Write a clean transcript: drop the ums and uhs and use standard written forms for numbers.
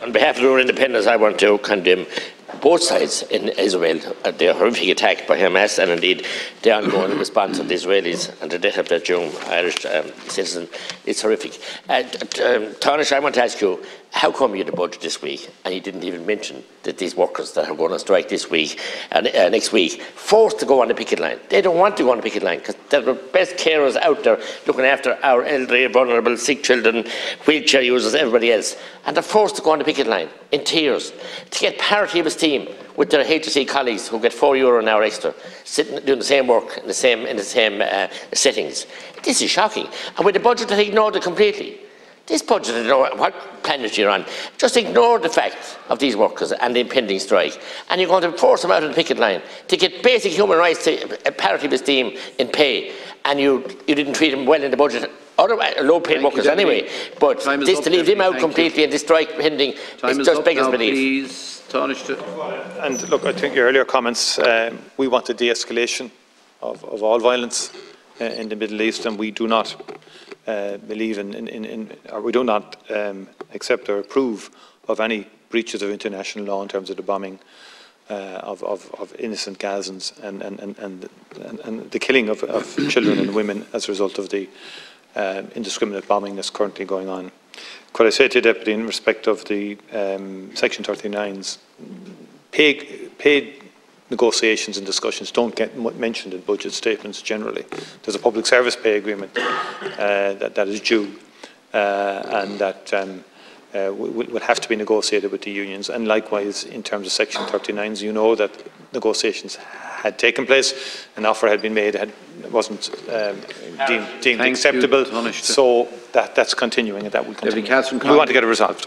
On behalf of our independents, I want to condemn both sides in Israel, the horrific attack by Hamas, and indeed the ongoing response of the Israelis and the death of that young Irish citizen. It's horrific. Taoiseach, I want to ask you, how come you had a budget this week and you didn't even mention that these workers that are going on strike this week and next week, forced to go on the picket line? They don't want to go on the picket line because they're the best carers out there looking after our elderly, vulnerable, sick children, wheelchair users, everybody else. And they're forced to go on the picket line in tears to get parity of esteem with their HSE colleagues who get €4 an hour extra, sitting doing the same work in the same settings. This is shocking. And with a budget that ignored it completely. This budget, I don't know what planet you're on, just ignore the fact of these workers and the impending strike. And you're going to force them out on the picket line to get basic human rights to parity of esteem in pay. And you didn't treat them well in the budget. Otherwise, low-paid workers anyway. But this to leave them out completely and the strike pending is just beggars belief. And look, I think your earlier comments, we want a de-escalation of all violence in the Middle East, and we do not believe or we do not accept or approve of any breaches of international law in terms of the bombing of innocent Gazans and the killing of children and women as a result of the indiscriminate bombing that's currently going on. Could I say to you, Deputy, in respect of the Section 39s, paid negotiations and discussions don't get mentioned in budget statements generally. There's a public service pay agreement that is due and that will have to be negotiated with the unions. And likewise, in terms of Section 39s, you know that negotiations had taken place, an offer had been made, it wasn't deemed acceptable, so that's continuing and that will continue. We want to get it resolved.